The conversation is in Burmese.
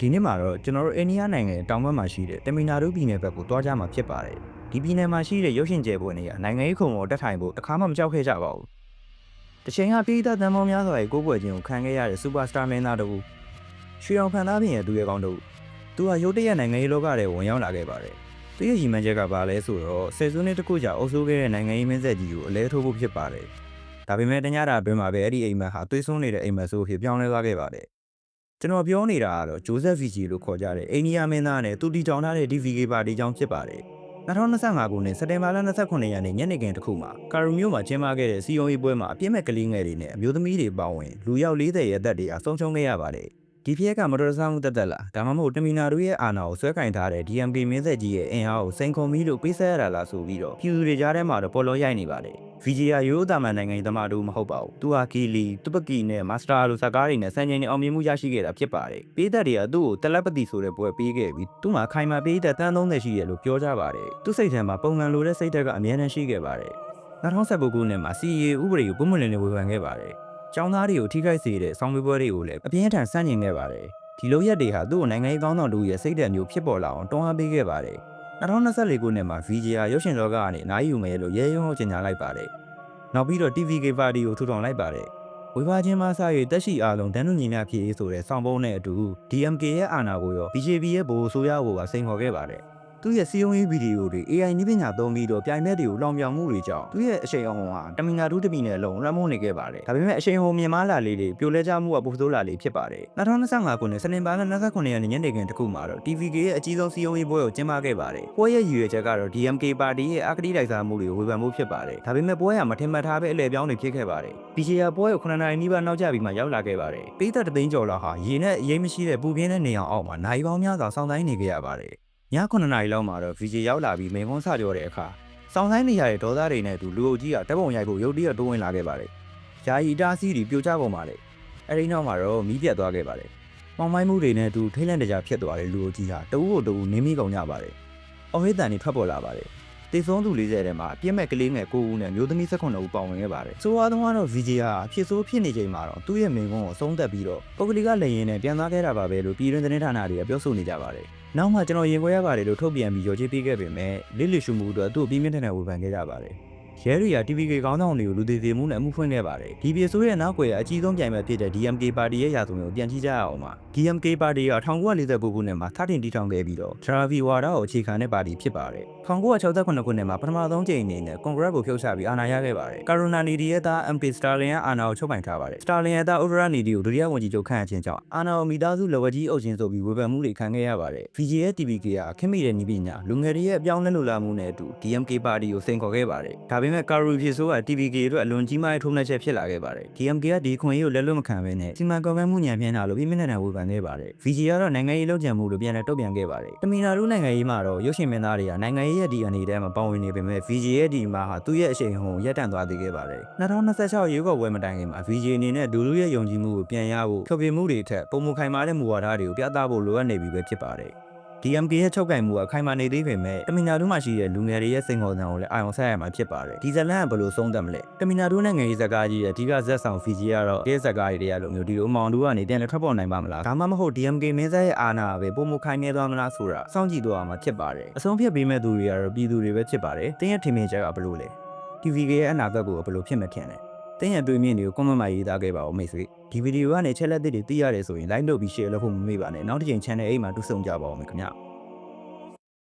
ဒီနေ့မှာတော့ကျွန်တော်တို့အိန္ဒိယနိုင်ငံတောင်ဘက်မှာရှိတဲ့တမီနာဒူပြည်နယ်ဘက်ကိုတွားကြမှာဖြစ်ပါတယ်ဒီပြည်နယ်မှာရှိတဲ့ရုပ်ရှင်ကျယ်ပွင့်တွေကနိုင်ငံရေးခုံပေါ်တက်ထိုင်ဖို့တစ်ခါမှမကြောက်ခဲ့ကြပါဘူးတချိန်ကပြည်သက်တန်ပေါင်းများစွာရဲ့ကိုးကွယ်ခြင်းကိုခံခဲ့ရတဲ့စူပါစတာမင်းသားတို့ရွှေအောင်ဖန်သားပြင်ရဲ့သူရဲ့ကောင်းတို့သူဟာရုတ်တရက်နိုင်ငံရေးလောကထဲဝင်ရောက်လာခဲ့ပါတယ်သူရဲ့ရည်မှန်းချက်ကဘာလဲဆိုတော့ဆယ်စုနှစ်တစ်ခုကြာအုပ်စိုးခဲ့တဲ့နိုင်ငံရေးမင်းဆက်ကြီးကိုအလဲထိုးဖို့ဖြစ်ပါတယ်ဒါပေမဲ့တညတာအတွင်းမှာပဲအဲ့ဒီအိမ်မက်ဟာသွေးစွန်းနေတဲ့အိမ်မက်ဆိုးဖြစ်ပြောင်းလဲသွားခဲ့ပါတယ်ကျွန်တော်ပြောနေတာကတော့ဂျိုးဆက်ဗီဂျီလို့ခေါ်ကြတဲ့အိန္ဒိယမင်းသားနဲ့သူတီထောင်ထားတဲ့ DVK ပါတီကြောင့်ဖြစ်ပါတယ်2025ခုနှစ်စက်တင်ဘာလ29ရက်နေ့ညနေခင်းတစ်ခုမှာကာရူမြို့မှာကျင်းပခဲ့တဲ့စီယုံရေးပွဲမှာအပြစ်မဲ့ကလေးငယ်တွေနဲ့အမျိုးသမီးတွေပါဝင်လူယောက်40ရဲ့အသက်တွေအဆုံးရှုံးခဲ့ရပါတယ်ဒီဖြစ်ကမတော်တဆမှုတက်တက်လာဒါမှမဟုတ်တမီနာတို့ရဲ့အာဏာကိုဆွဲကင်ထားတဲ့ DMK မင်းဆက်ကြီးရဲ့အင်အားကိုစိန်ခုံပြီးလို့ပေးဆက်ရတာလားဆိုပြီးတော့ပြည်သူတွေကြားထဲမှာတော့ပေါ်လောရိုက်နေပါတယ်ဗီဂျီယာရိုးသားမှန်နိုင်ငံရေးသမားတို့မဟုတ်ပါဘူးသူဟာကီလီတူပကီနဲ့မာစတာလိုဇာကားတွေနဲ့စံချိန်နဲ့အောင်မြင်မှုရရှိခဲ့တာဖြစ်ပါတယ်ပေးသက်တွေကသူ့ကိုတယ်လက်ပတီဆိုတဲ့ပွဲပေးခဲ့ပြီးသူ့မှာခိုင်မာပေးသက်တန်း30ရှိရလို့ပြောကြပါတယ်သူ့စိတ်ထဲမှာပုံမှန်လိုတဲ့စိတ်ဓာတ်ကအမြဲတမ်းရှိခဲ့ပါတယ်2019ခုနှစ်မှာ CA ဥပဒေကိုပုံမှန်လင်းဝေဖန်ခဲ့ပါတယ်ကျောင်းသားတွေကိုထိခိုက်စေတဲ့ဆောင်းပွဲတွေကိုလည်းအပြင်းထန်ဆန့်ကျင်ခဲ့ပါတယ်ဒီလိုရက်တွေဟာသူ့ကိုနိုင်ငံရေးကောင်းဆောင်တို့ရဲ့စိတ်ဓာတ်မျိုးဖြစ်ပေါ်လာအောင်တွန်းအားပေးခဲ့ပါတယ်2024ခုနှစ်မှာ VGR ရုပ်ရှင်လောကကနေနိုင်ယူမယ်လို့ရဲရဲဟုတ်ကြေညာလိုက်ပါတယ်နောက်ပြီးတော့ TVK ပါတီကိုထူထောင်လိုက်ပါတယ်ဝေဖန်ခြင်းမှစ၍တက်ရှိအားလုံးတန်းတူညီမျှဖြစ်ရေးဆိုတဲ့ဆောင်ပုဒ်နဲ့အတူ DMK ရဲ့အာဏာကိုရော BJP ရဲ့ဗဟိုအစိုးရကိုပါစိန်ခေါ်ခဲ့ပါတယ်သူရဲ့စီယုံရေးဗီဒီယိုတွေ AI နည်းပညာသုံးပြီးတော့ပြိုင်ဘက်တွေကိုလောင်ပြောင်မှုတွေကြောင့်သူရဲ့အရှိန်အဟုန်ဟာတမီနာဒူးတမီနယ်လုံးလွှမ်းမိုးနေခဲ့ပါတယ်ဒါပေမဲ့အရှိန်အဟုန်မြင့်မားလာလေးတွေပြိုလဲကျမှုကပိုဆိုးလာလေးဖြစ်ပါတယ်2025ခုနှစ်စနေပါလ29ရက်နေ့ညနေခင်းတစ်ခုမှာတော့ TVK ရဲ့အကြီးဆုံးစီယုံရေးပွဲကိုကျင်းပခဲ့ပါတယ်ပွဲရဲ့ရည်ရွယ်ချက်ကတော့ DMK ပါတီရဲ့အကတိတိုက်စားမှုတွေကိုဝေဖန်မှုဖြစ်ပါတယ်ဒါပေမဲ့ပွဲကမထင်မှတ်ထားပဲအလဲပြောင်းနေဖြစ်ခဲ့ပါတယ် BJR ပွဲကို9နာရီနီးပါးနောက်ကျပြီးမှရောက်လာခဲ့ပါတယ်ပေးသက်တသိန်းကျော်လောက်ဟာရေနဲ့အရေးမရှိတဲ့ပူပြင်းတဲ့နေအောင်အောက်မှာနိုင်ပေါင်းများစွာစောင့်ဆိုင်းနေခဲ့ရပါတယ်ည9နာရီလောက်မှာတော့ VJ ရောက်လာပြီးမိန်ခွန်းစပြောတဲ့အခါစောင်းဆိုင်နေရတဲ့ဒေါသတွေနဲ့သူလူအုပ်ကြီးကတပ်ပုံရိုက်ဖို့ရုတ်တရက်တိုးဝင်လာခဲ့ပါတယ်။ယာယီတားဆီးတွေပြိုကျကုန်ပါလေ။အဲဒီနောက်မှာတော့မီးပြတ်သွားခဲ့ပါတယ်။ပေါင်မိုင်းမှုတွေနဲ့သူထိတ်လန့်တကြားဖြစ်သွားတဲ့လူအုပ်ကြီးဟာတအူးကိုတအူးနင်းမိကုန်ကြပါတယ်။အော်ဟစ်တန်တွေထွက်ပေါ်လာပါတယ်။တေဆုံးသူ40ထဲမှာအပြစ်မဲ့ကလေးငယ်9ဦးနဲ့မျိုးသမီး18ဦးပါဝင်ခဲ့ပါတယ်။ဆိုအားလုံးကတော့ VJ ဟာဖြစ်ဆိုးဖြစ်နေချိန်မှာတော့သူ့ရဲ့မိန်ခွန်းကိုအဆုံးသတ်ပြီးတော့ပုဂ္ဂလိကလက်ရင်းနဲ့ပြန်သွားခဲ့တာပါပဲလို့ပြည်တွင်းသတင်းဌာနတွေကပြောဆိုနေကြပါတယ်။နောက်မှကျွန်တော်ရင်ခွဲရပါတယ်လို့ထုတ်ပြန်ပြီးရောချေပေးခဲ့ပေမဲ့လစ်လစ်ရှုမှုအတွက်သူ့ပြင်းပြင်းထန်ထန်ဝေဖန်ခဲ့ကြပါတယ်။ရဲတွေက TVK ကောင်းဆောင်တွေကိုလူသေးသေးမှုနဲ့အမှုဖွင့်ခဲ့ပါတယ်။ဒီပြည်ဆိုးရဲ့နောက်ွယ်အကြီးဆုံးပြိုင်ဘက်ဖြစ်တဲ့ DMK ပါတီရဲ့ရာဇဝင်ကိုပြန်ကြည့်ကြရအောင်ပါ။ DMK ပါတီက1949ခုနှစ်မှာစတင်တည်ထောင်ခဲ့ပြီးတော့ Dravi ဝါဒကိုအခြေခံတဲ့ပါတီဖြစ်ပါတယ်။1968ခုနှစ်မှာပထမဆုံးကြိမ်အနေနဲ့ကွန်ဂရက်ကိုဖြုတ်ချပြီးအာဏာရခဲ့ပါတယ်။ကာရိုနာနီဒီရဲ့သား MP စတာလင်ရဲ့အာဏာကိုချုပ်ပိုင်ထားပါတယ်။စတာလင်ရဲ့သားဥဒရနီဒီကိုဒုတိယဝန်ကြီးချုပ်ခန့်အပ်ခြင်းကြောင့်အာဏာကိုမိသားစုလက်ဝဲကြီးအုပ်ခြင်းဆိုပြီးဝေဖန်မှုတွေခံခဲ့ရပါတယ်။ VJ ရဲ့ TVK ကခင်မိတဲ့နည်းပညာလူငယ်တွေရဲ့အပြောင်းလဲလိုလာမှုနဲ့အတူ DMK ပါတီကိုစိန်ခေါ်ခဲ့ပါတယ်။ဒါပေမဲ့ကာရူဖြစ်ဆိုးက TVK အတွက်အလွန်ကြီးမားတဲ့ထုံးနှက်ချက်ဖြစ်လာခဲ့ပါတယ်။ DMK ကဒီခွင့်ရေးကိုလက်လွတ်မခံဘဲနဲ့စီမံကွန်ဂရက်မှုညံပြင်းတာလို့ပြင်းပြင်းထန်ထန်ဝေဖန်ခဲ့ပါတယ်။ VJ ကတော့နိုင်ငံရေးလုပ်ကြံမှုလို့ပြန်လည်တုံ့ပြန်ခဲ့ပါတယ်။တမီနာတို့နိုင်ငံရေးမှာတော့ရုပ်ရှင်မင်းသားတွေကနိုင်ငံရေးရဲ့ဒီအနေနဲ့မှာပါဝင်နေပေမဲ့ VJ ရဲ့ဒီမှာဟာသူ့ရဲ့အရှိန်အဟုန်ရပ်တန့်သွားသေးခဲ့ပါတယ်။2026ရွေးကောက်ပွဲမတိုင်ခင်မှာ VJ အနေနဲ့လူလူရဲ့ယုံကြည်မှုကိုပြန်ရဖို့ဖြောပြမှုတွေထက်ပုံမခိုင်မာတဲ့မူဝါဒတွေကိုပြသဖို့လိုအပ်နေပြီပဲဖြစ်ပါတယ်။ DMK ရဲ့ချုပ်ကိုင်မှုကခိုင်မာနေသေးပေမဲ့တမီနာတို့မှာရှိတဲ့လူငယ်တွေရဲ့စိန်ခေါ်သံကိုလည်းအာရုံစိုက်ရမှာဖြစ်ပါတယ်။ဒီဇလန်ကဘယ်လိုဆုံးသက်မလဲ။တမီနာတို့နိုင်ငံရေးဇာတ်ကားကြီးရဲ့အဓိကဇက်ဆောင် VJ ကတော့ဒီဇာတ်ကားတွေတရားလိုမျိုးဒီလိုအမောင်တို့ကနေပြန်လည်ထွက်ပေါ်နိုင်ပါမလား။ဒါမှမဟုတ် DMK မင်းဆက်ရဲ့အာဏာပဲပုံမခိုင်နေသွားမလားဆိုတာစောင့်ကြည့်သွားမှာဖြစ်ပါတယ်။အဆုံးဖြတ်ပေးမဲ့သူတွေကတော့ပြည်သူတွေပဲဖြစ်ပါတယ်။တင်းရဲ့ထင်မြင်ချက်ကဘယ်လိုလဲ။ TVK ရဲ့အနာဂတ်ကိုဘယ်လိုဖြစ်မှထင်လဲ။တင်းရဲ့တွေးမြင်တွေကို comment မှာရေးသားခဲ့ပါဦးမိတ်ဆွေ။ဒီဗီဒီယိုကနေချက်လက်သစ်တွေသိရတယ်ဆိုရင် like လုပ်ပြီး share လုပ်ဖို့မမေ့ပါနဲ့။နောက်တစ်ချိန် channel 8မှာတူဆုံကြပါဦးမယ်ခင်ဗျာ။